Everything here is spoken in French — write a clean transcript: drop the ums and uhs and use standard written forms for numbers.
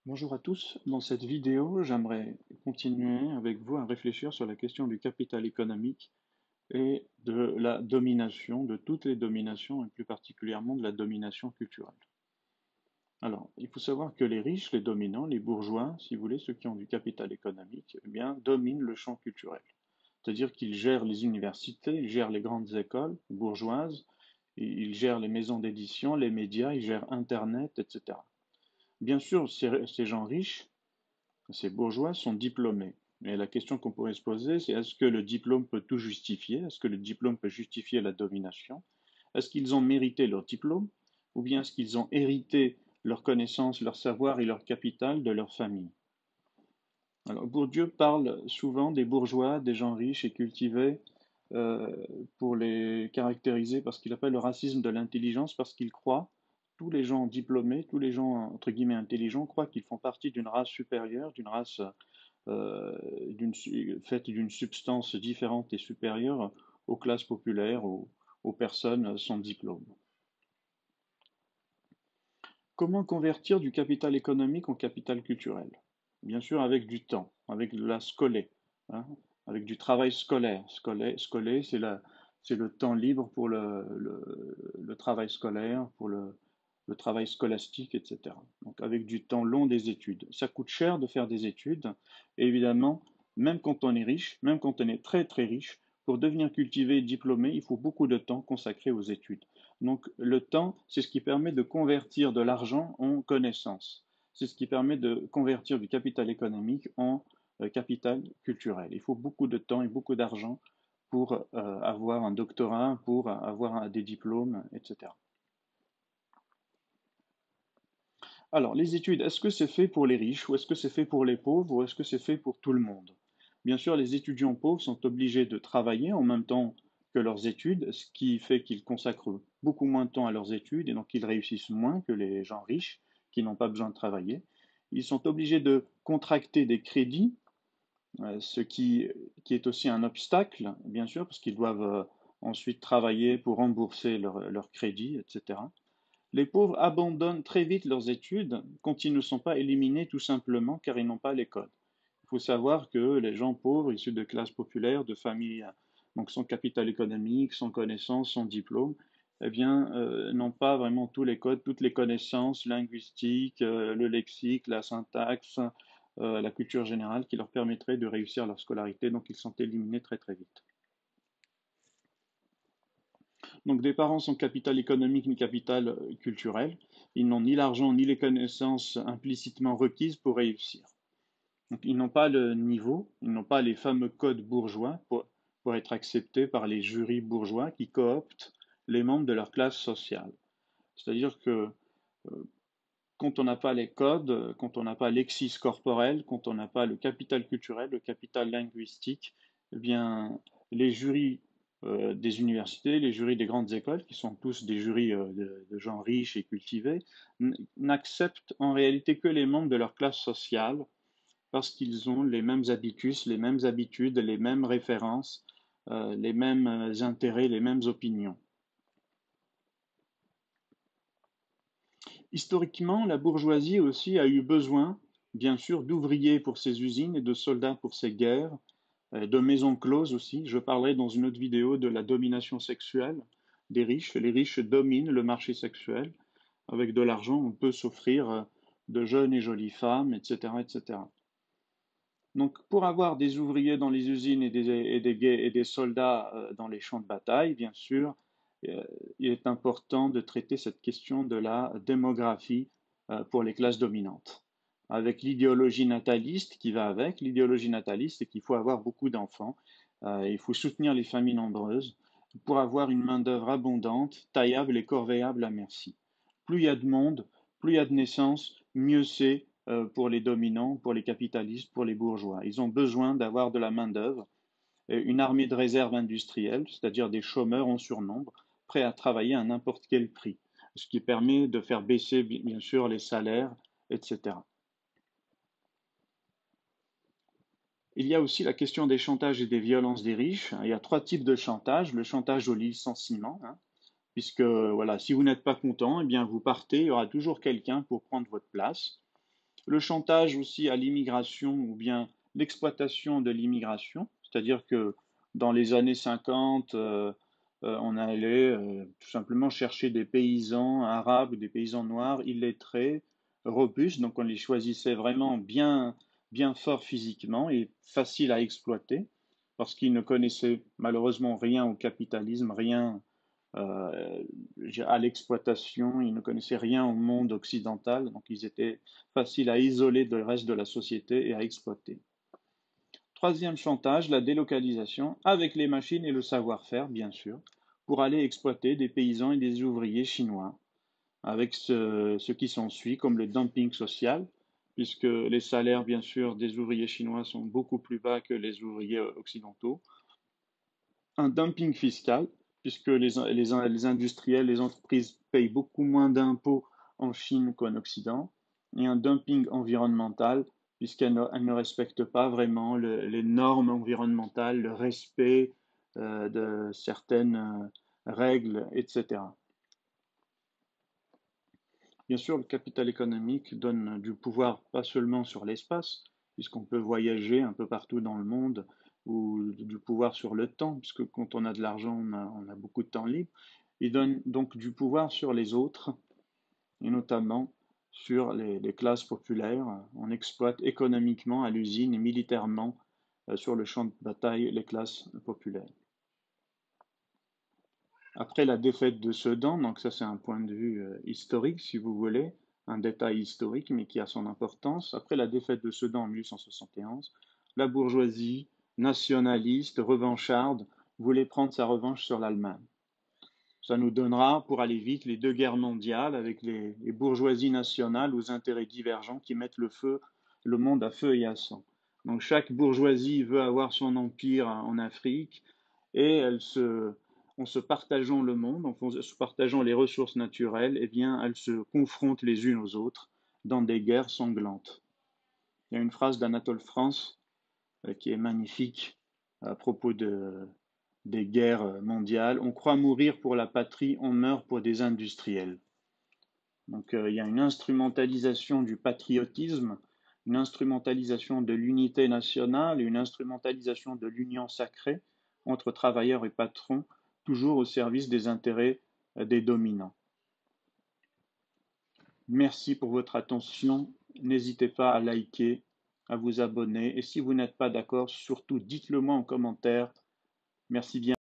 Bonjour à tous, dans cette vidéo, j'aimerais continuer avec vous à réfléchir sur la question du capital économique et de la domination, de toutes les dominations, et plus particulièrement de la domination culturelle. Alors, il faut savoir que les riches, les dominants, les bourgeois, si vous voulez, ceux qui ont du capital économique, eh bien, dominent le champ culturel. C'est-à-dire qu'ils gèrent les universités, ils gèrent les grandes écoles bourgeoises, ils gèrent les maisons d'édition, les médias, ils gèrent Internet, etc. Bien sûr, ces gens riches, ces bourgeois sont diplômés. Et la question qu'on pourrait se poser, c'est est-ce que le diplôme peut tout justifier? Est-ce que le diplôme peut justifier la domination? Est-ce qu'ils ont mérité leur diplôme? Ou bien est-ce qu'ils ont hérité leurs connaissances, leur savoir et leur capital de leur famille? Alors, Bourdieu parle souvent des bourgeois, des gens riches et cultivés, euh, pour les caractériser parce qu'il appelle le racisme de l'intelligence, parce qu'il croit, tous les gens diplômés, tous les gens entre guillemets intelligents croient qu'ils font partie d'une race supérieure, d'une race euh, faite d'une substance différente et supérieure aux classes populaires, aux personnes sans diplôme. Comment convertir du capital économique en capital culturel? Bien sûr, avec du temps, avec de la scolée, hein, avec du travail scolaire. Scolé, c'est le temps libre pour le travail scolaire, pour le travail scolastique, etc. Donc avec du temps long des études. Ça coûte cher de faire des études, et évidemment, même quand on est riche, même quand on est très très riche, pour devenir cultivé et diplômé, il faut beaucoup de temps consacré aux études. Donc le temps, c'est ce qui permet de convertir de l'argent en connaissance. C'est ce qui permet de convertir du capital économique en capital culturel. Il faut beaucoup de temps et beaucoup d'argent pour avoir un doctorat, pour avoir des diplômes, etc. Alors, les études, est-ce que c'est fait pour les riches ou est-ce que c'est fait pour les pauvres ou est-ce que c'est fait pour tout le monde? Bien sûr, les étudiants pauvres sont obligés de travailler en même temps que leurs études, ce qui fait qu'ils consacrent beaucoup moins de temps à leurs études et donc ils réussissent moins que les gens riches qui n'ont pas besoin de travailler. Ils sont obligés de contracter des crédits, ce qui est aussi un obstacle, bien sûr, parce qu'ils doivent ensuite travailler pour rembourser leurs crédits, etc. Les pauvres abandonnent très vite leurs études quand ils ne sont pas éliminés tout simplement car ils n'ont pas l'école. Il faut savoir que les gens pauvres, issus de classes populaires, de familles donc sans capital économique, sans connaissances, sans diplôme, eh bien, n'ont pas vraiment tous les codes, toutes les connaissances linguistiques, le lexique, la syntaxe, la culture générale qui leur permettraient de réussir leur scolarité, donc ils sont éliminés très très vite. Donc des parents sans capital économique ni capital culturel, ils n'ont ni l'argent ni les connaissances implicitement requises pour réussir. Donc ils n'ont pas le niveau, ils n'ont pas les fameux codes bourgeois pour être acceptés par les jurys bourgeois qui cooptent les membres de leur classe sociale. C'est-à-dire que quand on n'a pas les codes, quand on n'a pas l'exis corporel, quand on n'a pas le capital culturel, le capital linguistique, eh bien, les jurys des universités, les jurys des grandes écoles, qui sont tous des jurys de gens riches et cultivés, n'acceptent en réalité que les membres de leur classe sociale parce qu'ils ont les mêmes habitus, les mêmes habitudes, les mêmes références, les mêmes intérêts, les mêmes opinions. Historiquement, la bourgeoisie aussi a eu besoin, bien sûr, d'ouvriers pour ses usines et de soldats pour ses guerres, de maisons closes aussi. Je parlerai dans une autre vidéo de la domination sexuelle des riches. Les riches dominent le marché sexuel. Avec de l'argent, on peut s'offrir de jeunes et jolies femmes, etc., etc. Donc, pour avoir des ouvriers dans les usines et des soldats dans les champs de bataille, bien sûr, euh, il est important de traiter cette question de la démographie pour les classes dominantes. Avec l'idéologie nataliste qui va avec, l'idéologie nataliste, c'est qu'il faut avoir beaucoup d'enfants, il faut soutenir les familles nombreuses pour avoir une main-d'œuvre abondante, taillable et corvéable à merci. Plus il y a de monde, plus il y a de naissances, mieux c'est pour les dominants, pour les capitalistes, pour les bourgeois. Ils ont besoin d'avoir de la main-d'œuvre, une armée de réserve industrielle, c'est-à-dire des chômeurs en surnombre, prêts à travailler à n'importe quel prix, ce qui permet de faire baisser bien sûr les salaires, etc. Il y a aussi la question des chantages et des violences des riches. Il y a trois types de chantage. Le chantage au licenciement, hein, puisque voilà, si vous n'êtes pas content, eh bien vous partez, il y aura toujours quelqu'un pour prendre votre place. Le chantage aussi à l'immigration ou bien l'exploitation de l'immigration, c'est-à-dire que dans les années 50, on allait tout simplement chercher des paysans arabes ou des paysans noirs illettrés, robustes, donc on les choisissait vraiment bien, bien forts physiquement et faciles à exploiter parce qu'ils ne connaissaient malheureusement rien au capitalisme, rien euh, à l'exploitation, ils ne connaissaient rien au monde occidental, donc ils étaient faciles à isoler du reste de la société et à exploiter. Troisième chantage, la délocalisation avec les machines et le savoir-faire, bien sûr, pour aller exploiter des paysans et des ouvriers chinois, avec ce qui s'ensuit comme le dumping social, puisque les salaires, bien sûr, des ouvriers chinois sont beaucoup plus bas que les ouvriers occidentaux. Un dumping fiscal, puisque les industriels, les entreprises payent beaucoup moins d'impôts en Chine qu'en Occident, et un dumping environnemental, puisqu'elles ne respectent pas vraiment les normes environnementales, le respect de certaines règles, etc. Bien sûr, le capital économique donne du pouvoir pas seulement sur l'espace, puisqu'on peut voyager un peu partout dans le monde, ou du pouvoir sur le temps, puisque quand on a de l'argent, on a beaucoup de temps libre. Il donne donc du pouvoir sur les autres, et notamment sur les classes populaires. On exploite économiquement à l'usine et militairement sur le champ de bataille les classes populaires. Après la défaite de Sedan, donc ça c'est un point de vue historique si vous voulez, un détail historique mais qui a son importance. Après la défaite de Sedan en 1871, la bourgeoisie nationaliste, revancharde, voulait prendre sa revanche sur l'Allemagne. Ça nous donnera, pour aller vite, les deux guerres mondiales avec les bourgeoisies nationales aux intérêts divergents qui mettent le monde à feu et à sang. Donc chaque bourgeoisie veut avoir son empire en Afrique et en se partageant le monde, en se partageant les ressources naturelles, eh bien, elles se confrontent les unes aux autres dans des guerres sanglantes. Il y a une phrase d'Anatole France qui est magnifique à propos des guerres mondiales. On croit mourir pour la patrie, on meurt pour des industriels. Donc il y a une instrumentalisation du patriotisme, une instrumentalisation de l'unité nationale, une instrumentalisation de l'union sacrée entre travailleurs et patrons, toujours au service des intérêts des dominants. Merci pour votre attention. N'hésitez pas à liker, à vous abonner. Et si vous n'êtes pas d'accord, surtout dites-le moi en commentaire. Merci bien.